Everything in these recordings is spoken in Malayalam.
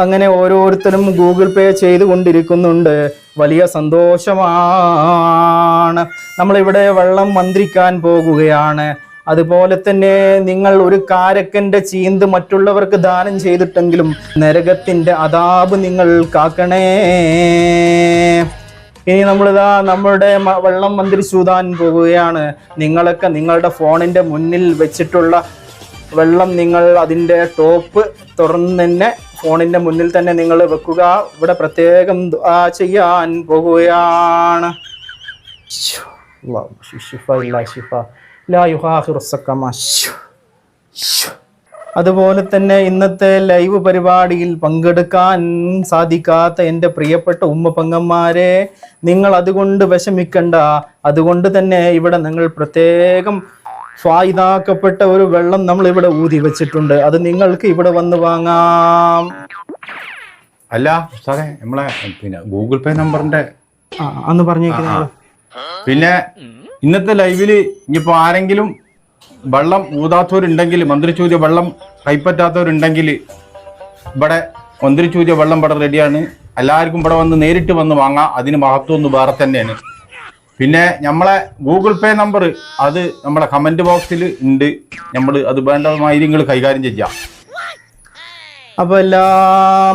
അങ്ങനെ ഓരോരുത്തരും ഗൂഗിൾ പേ ചെയ്തുകൊണ്ടിരിക്കുന്നുണ്ട്. വലിയ സന്തോഷമാണ്. നമ്മളിവിടെ വെള്ളം മന്ത്രിക്കാൻ പോകുകയാണ്. അതുപോലെ തന്നെ നിങ്ങൾ ഒരു കാരക്കന്റെ ചീന്ത് മറ്റുള്ളവർക്ക് ദാനം ചെയ്തിട്ടെങ്കിലും നരകത്തിന്റെ അദാബ് നിങ്ങൾ കാക്കണേ. ഇനി നമ്മളിതാ നമ്മളുടെ വെള്ളം മന്ത്രിച്ചൂതാൻ പോവുകയാണ്. നിങ്ങളൊക്കെ നിങ്ങളുടെ ഫോണിന്റെ മുന്നിൽ വെച്ചിട്ടുള്ള വെള്ളം നിങ്ങൾ അതിൻ്റെ ടോപ്പ് തുറന്ന് തന്നെ ഫോണിന്റെ മുന്നിൽ തന്നെ നിങ്ങൾ വെക്കുക. ഇവിടെ പ്രത്യേകം ദുആ ചെയ്യാൻ പോകുകയാണ്. അതുപോലെ തന്നെ ഇന്നത്തെ ലൈവ് പരിപാടിയിൽ പങ്കെടുക്കാൻ സാധിക്കാത്ത എൻ്റെ പ്രിയപ്പെട്ട ഉമ്മ പെങ്ങന്മാരെ, നിങ്ങൾ അതുകൊണ്ട് വിഷമിക്കണ്ട. അതുകൊണ്ട് തന്നെ ഇവിടെ നിങ്ങൾ പ്രത്യേകം ഫായിദാക്കപ്പെട്ട ഒരു വെള്ളം നമ്മൾ ഇവിടെ ഊതി വെച്ചിട്ടുണ്ട്. അത് നിങ്ങൾക്ക് ഇവിടെ വന്ന് വാങ്ങാം. അല്ല സാറേ, നമ്മളെ പിന്നെ ഗൂഗിൾ പേ നമ്പറിന്റെ അന്ന് പറഞ്ഞേക്കുന്നത്. പിന്നെ ഇന്നത്തെ ലൈവില് ഇനിയിപ്പോ ആരെങ്കിലും വെള്ളം ഊതാത്തവരുണ്ടെങ്കിൽ, മന്ത്രിച്ചൂതിയ വെള്ളം കൈപ്പറ്റാത്തവരുണ്ടെങ്കിൽ ഇവിടെ മന്ത്രിച്ചൂതിയ വെള്ളം ഇവിടെ റെഡിയാണ്. എല്ലാവർക്കും ഇവിടെ വന്ന് നേരിട്ട് വന്ന് വാങ്ങാം. അതിന് മഹത്വം ഒന്ന് വേറെ തന്നെയാണ്. പിന്നെ നമ്മളെ ഗൂഗിൾ പേ നമ്പർ അത് നമ്മളെ കമന്റ് ബോക്സിൽ ഉണ്ട്. നമ്മൾ അത് വേണ്ടമാതിരി നിങ്ങൾ കൈകാര്യം ചെയ്യാം. അപ്പൊ എല്ലാ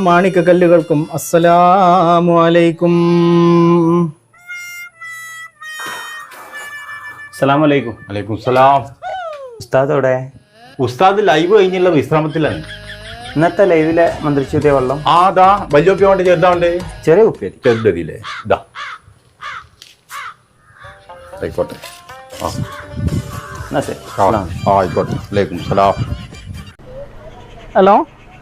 മാണിക്കക്കല്ലുകൾക്കും അസ്സലാമു അലൈക്കും. അസ്സലാമു അലൈക്കും. വലൈക്കും സലാം. ഉസ്താദോടെ? ഉസ്താദ് ലൈവ് കഴിഞ്ഞുള്ള വിശ്രമത്തിലാണ്. ഇന്നത്തെ ലൈവിലെ മന്ത്രിച്ചൂതിയ വെള്ളം അതാ വലിയ കുപ്പി വേണ്ട, ചെറുതാണ്ട് ചെറിയ കുപ്പിയതി, ചെറുതതില്ലേ ഇതാ ആയിക്കോട്ടെ. എന്നാ ശരി. ആയിക്കോട്ടെ. വലൈക്കും സലാം. ഹലോ